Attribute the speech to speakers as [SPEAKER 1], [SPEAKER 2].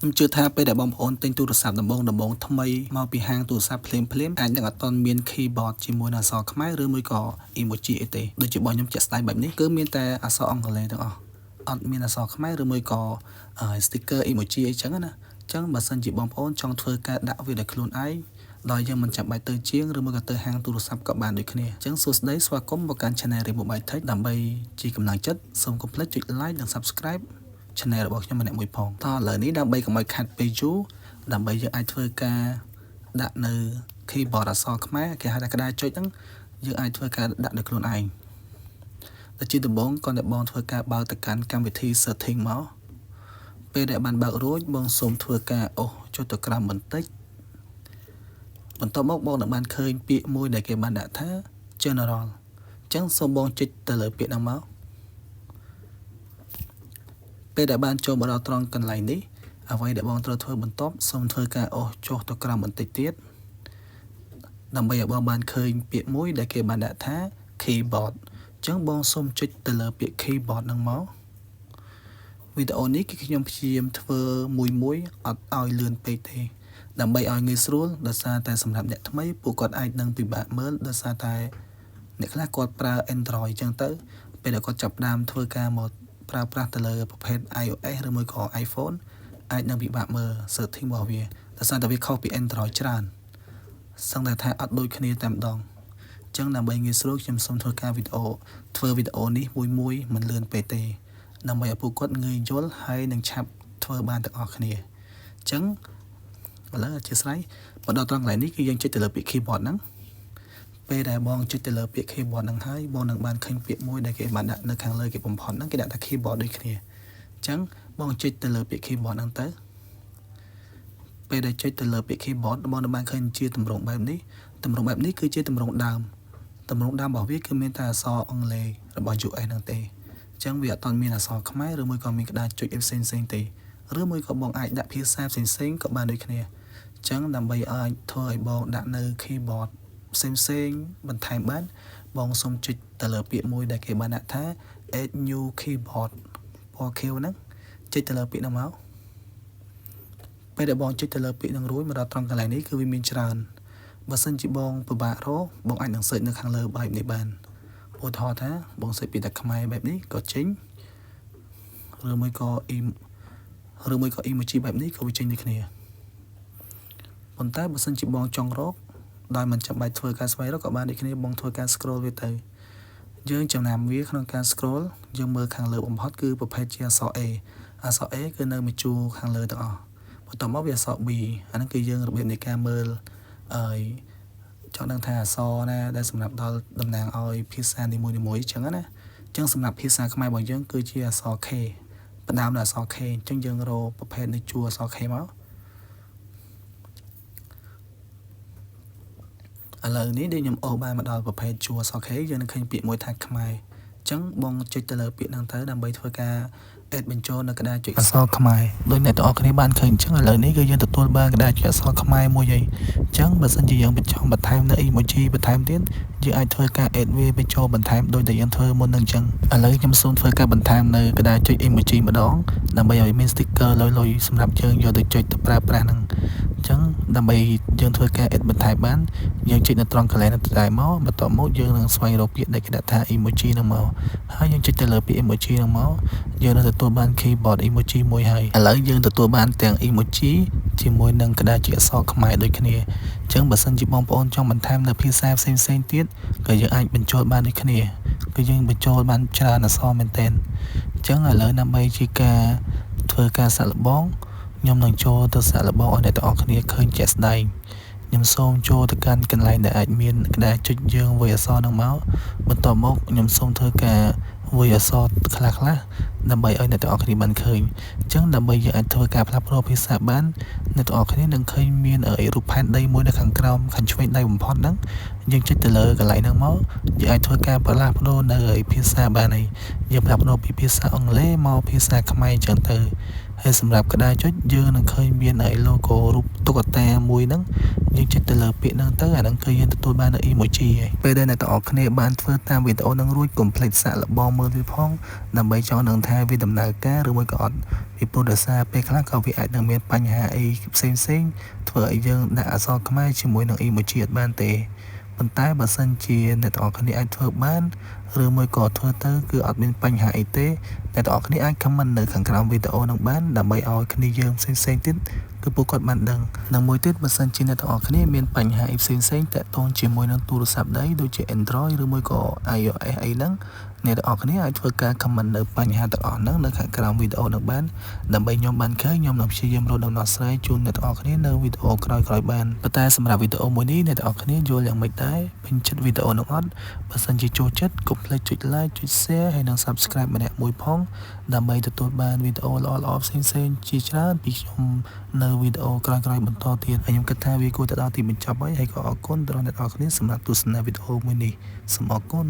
[SPEAKER 1] chưa thaពេលដែលបងប្អូនទិញទូរស័ព្ទដំបងថ្មីមកពីហាងទូរស័ព្ទភ្លាមអាចនឹងអត់ទាន់មាន keyboard ជាមួយនឹងអក្សរខ្មែរឬមួយក៏ emoji អីទេដូចជាបងខ្ញុំជាក់ស្ដែងបែបនេះគឺមានតែអក្សរអង់គ្លេសទាំងអស់អត់មានអក្សរខ្មែរឬមួយក៏ sticker emoji អីចឹងណាអញ្ចឹងបើសិនជាបងប្អូនចង់ធ្វើការដាក់វាដោយខ្លួនឯងដោយយើងមិនចាំបាច់ទៅជាងឬមួយក៏ទៅហាងទូរស័ព្ទក៏បានដូចគ្នាអញ្ចឹងសួស្ដីស្វាគមន៍មកកាន់ Channel Remote by Tech ដើម្បីជាកម្លាំងចិត្តសូមកុំភ្លេចចុច like និង subscribe channel របស់ខ្ញុំម្នាក់មួយផងតោះឥឡូវនេះដើម្បីកុំឲ្យខាត់ពេលយូរដើម្បីយើងអាចធ្វើការដាក់នៅ keyboard អក្សរខ្មែរគេហៅថាក្តារចុចហ្នឹងយើងអាចធ្វើការដាក់ដោយខ្លួនឯងតែជាដំបូងគាត់តែបងធ្វើការបើកទៅកាន់កម្មវិធី setting មកពេលដែលបានបើករួចបងសូមធ្វើការអូសចុចទៅក្រោមបន្តិចបន្ទាប់មកបងនឹងបានឃើញពាក្យមួយដែលគេបានដាក់ថា general អញ្ចឹងសូមបងចុចទៅលើពាក្យហ្នឹងមកពេលដែលបានចូលមកដល់ត្រង់កន្លែងនេះអ្វីដែលបងត្រូវធ្វើបន្ទាប់សូមធ្វើការអូសចុះទៅក្រោមបន្តិចទៀតដើម្បីឲ្យបងបានឃើញពាក្យមួយដែលគេបានដាក់ថា keyboard អញ្ចឹងបងសូមចុចទៅលើពាក្យ keyboard ហ្នឹងមកវីដេអូនេះគឺខ្ញុំព្យាយាមធ្វើមួយអត់ឲ្យលឿនពេកទេដើម្បីឲ្យងាយស្រួលដោយសារតែសម្រាប់អ្នកថ្មីពួកគាត់អាចនឹងពិបាកមើលដោយសារតែអ្នកខ្លះគាត់ប្រើ Android អញ្ចឹងទៅពេលដែលគាត់ចាប់ផ្ដើមធ្វើការមកប្រើប្រាស់ទៅលើប្រភេទ iOS ឬមួយក៏ iPhone អាចនឹងពិបាកមើល setting របស់វាដោយសារតែវាខុសពី Android ច្រើនសឹងតែថាអត់ដូចគ្នាតែម្ដងអញ្ចឹងដើម្បីងាយស្រួលខ្ញុំសូមធ្វើការធ្វើវីដេអូនេះមួយមិនលឿនពេកទេដើម្បីឲ្យពួកគាត់ងាយយល់ហើយនឹងឆាប់ធ្វើបានទាំងអស់គ្នាអញ្ចឹងឥឡូវអធិស្ឋានមកដល់ត្រង់កន្លែងនេះគឺយើងចុចទៅលើពាក្យ keyboard ហ្នឹងពេលដែលបងចុចទៅលើពាក្យ keyboard ហ្នឹងហើយបងនឹងបានឃើញពាក្យមួយដែលគេបានដាក់នៅខាងលើគេបំផុតហ្នឹងគេដាក់ថា keyboard ដូចគ្នាអញ្ចឹងបងចុចទៅលើពាក្យ keyboard ហ្នឹងទៅពេលដែលចុចទៅលើពាក្យ keyboard បងនឹងបានឃើញជាទម្រង់បែបនេះគឺជាទម្រង់ដើមរបស់វាគឺមានតែអក្សរអង់គ្លេសរបស់ US ហ្នឹងទេអញ្ចឹងវាអត់ទាន់មានអក្សរខ្មែរឬមួយក៏មានក្តារចុចផ្សេងទេឬមួយក៏បងអាចដាក់ភាសាផ្សេងក៏បានដូចគ្នាអញ្ចឹងដើម្បីអាចធ្វើឲ្យបងដាក់នៅ keyboard ផ្សេងបន្ថែមបានបងសូមចុចទៅលើពាក្យមួយដែលគេបានដាក់ថា add new keyboard ពណ៌ខៀវហ្នឹងចុចទៅលើពាក្យហ្នឹងមកពេលដែលបងចុចទៅលើពាក្យហ្នឹងរួចមកដល់ត្រង់កន្លែងនេះគឺវាមានច្រើនបើសិនជាបងពិបាករកបងអាចនឹង search នៅខាងលើបែបនេះបានឧទាហរណ៍ថាបងសេចពីតែខ្មែរបែបនេះក៏ចេញឬមួយក៏ emoji បែបនេះក៏វាចេញដូចគ្នាប៉ុន្តែបើសិនជាបងចង់រកដោយមិនចាំបាច់ធ្វើការស្វែងរកក៏បានដូចគ្នាបងធ្វើការ scroll វាទៅយើងចំណាំវាក្នុងការ scroll យើងមើលខាងលើបំផុតគឺប្រភេទជាអក្សរ A អក្សរ A គឺនៅមួយជួរខាងលើទាំងអស់បន្ទាប់មកវាអក្សរ B អាហ្នឹងគឺយើងរបៀបនៃការមើលចង់ដឹងថាអក្សរណាដែលសម្រាប់ដល់តំណាងឲ្យភាសានីមួយៗអញ្ចឹងណាអញ្ចឹងសម្រាប់ភាសាខ្មែររបស់យើងគឺជាអក្សរ K ផ្ដើមដោយអក្សរ K អញ្ចឹងយើងរកប្រភេទនៃជួរអក្សរ K មកឥឡូវនេះដូចខ្ញុំអូសបានមកដល់ប្រភេទជួរអក្សរ K យើងនឹងឃើញពាក្យមួយថាខ្មែរអញ្ចឹងបងចុចទៅលើពាក្យហ្នឹងទៅដើម្បីធ្វើការadd បញ្ចូលនៅក្តារចុចអក្សរខ្មែរដោយអ្នកទាំងអស់គ្នាបានឃើញអញ្ចឹងឥឡូវនេះគឺយើងទទួលបានក្តារចុចអក្សរខ្មែរមួយហើយអញ្ចឹងបើសិនជាយើងចង់បន្ថែមនៅ emoji បន្ថែមទៀតយើងអាចធ្វើការ add វាបញ្ចូលបន្ថែមដោយតែយើងធ្វើមុននឹងអញ្ចឹងឥឡូវខ្ញុំសូមធ្វើការបន្ថែមនៅក្តារចុច emoji ម្ដងដើម្បីឲ្យមាន sticker លុយសម្រាប់យើងយកទៅចុចទៅប្រើប្រាស់ហ្នឹងអញ្ចឹងដើម្បីយើងធ្វើការ add បន្ថែមបានយើងចុចនៅត្រង់កន្លែងហ្នឹងទៅដែរមកបន្ទាប់មកយើងនឹងស្វែងរកពាក្យដែលគេដាក់ថា emoji ហ្នឹងមកហើយយើងចុចទៅលើពាក្យ emoji ហ្នឹងមកយើងនឹងទទួលបាន keyboard emoji មួយហើយឥឡូវយើងទទួលបានទាំង emoji ជាមួយនឹងក្តារចុចអក្សរខ្មែរដូចគ្នាអញ្ចឹងបើសិនជាបងប្អូនចង់បន្ថែមនៅភាសាផ្សេងទៀតក៏យើងអាចបញ្ចូលបានដូចគ្នាគឺយើងបញ្ចូលបានច្រើនអក្សរមែនទែនអញ្ចឹងឥឡូវដើម្បីជាការធ្វើការសាក់លបងខ្ញុំនឹងចូលទៅសាក់លបងឲ្យអ្នកទាំងអស់គ្នាឃើញជាក់ស្ដែងខ្ញុំសូមចូលទៅកាន់កន្លែងដែលអាចមានក្តារចុចយើងវាយអក្សរនឹងមកបន្ទាប់មកខ្ញុំសូមធ្វើការវាយអក្សរខ្លះដើម្បីឲ្យអ្នកទាំងអស់គ្នាបានឃើញអញ្ចឹងដើម្បីយើងអាចធ្វើការផ្លាស់ប្ដូរភាសាបានអ្នកទាំងអស់គ្នានឹងឃើញមានរូបផែនដីមួយនៅខាងក្រោមខាងឆ្វេងដៃបំផុតហ្នឹងយើងចុចទៅលើកន្លែងហ្នឹងមកយើងអាចធ្វើការផ្លាស់ប្ដូរនៅភាសាបានហើយយើងផ្លាស់ប្ដូរពីភាសាអង់គ្លេសមកភាសាខ្មែរអញ្ចឹងទៅហើយសម្រាប់ក្តារចុចយើងនឹងឃើញមានlogo រូបតុក្កតាមួយហ្នឹងយើងចុចទៅលើពាក្យហ្នឹងទៅអាហ្នឹងគឺយើងទទួលបាននៅ emoji ហើយពេលដែលអ្នកទាំងអស់គ្នាបានធ្វើតាមវីដេអូហ្នឹងរួចកុំភ្លេចសាកល្បងមើលវាផងដើម្បីចង់ដឹងថាវាដំណើរការឬមួយក៏អត់ ពីព្រោះដោយសារពេលខ្លះក៏វាអាចនឹងមានបញ្ហាអីផ្សេងៗធ្វើឲ្យយើងដាក់អក្សរខ្មែរជាមួយនឹង emoji អត់បានទេប៉ុន្តែបើសិនជាអ្នកទាំងអស់គ្នាអាចធ្វើបានឬមួយក៏ធ្វើទៅគឺអត់មានបញ្ហាអីទេអ្នកទាំងអស់គ្នាអាច comment នៅខាងក្រោមវីដេអូនឹងបានដើម្បីឲ្យគ្នាយើងផ្សេងៗទៀតគឺពួកគាត់បានដឹងនិងមួយទៀតបើសិនជាអ្នកទាំងអស់គ្នាមានបញ្ហាអីផ្សេងៗតាក់ទងជាមួយនឹងទូរស័ព្ទដៃដូចជា Android ឬមួយក៏ iOS អីហ្នឹងអ្នកទាំងអស់គ្នាអាចធ្វើការ comment នៅបញ្ហាទាំងអស់ហ្នឹងនៅខាងក្រោមវីដេអូនឹងបានដើម្បីខ្ញុំបានឃើញខ្ញុំនឹងព្យាយាមរកដំណោះស្រាយជូនអ្នកទាំងអស់គ្នានៅវីដេអូក្រោយៗបានប៉ុន្តែសម្រាប់វីដេអូមួយនេះអ្នកទាំងអស់គ្នាយល់យ៉ាងម៉េចដែរពេញចិត្តវីដេអូនោះអត់បើសិនជាចូលចិត្តកុំភ្លេចចុច like ចុច share ហើយនិង subscribe ម្នាក់មួយផងដើម្បីទទួលបានវីដេអូល្អៗផ្សេងៗជាច្រើនពីខ្ញុំនៅវីដេអូក្រោយៗបន្តទៀតហើយខ្ញុំគិតថាវាគួរទៅដល់ទីបញ្ចប់ហើយក៏អរគុណដល់អ្នកទាំងអស់គ្នាសម្រាប់ទស្សនាវីដេអូមួយនេះសូមអរគុណ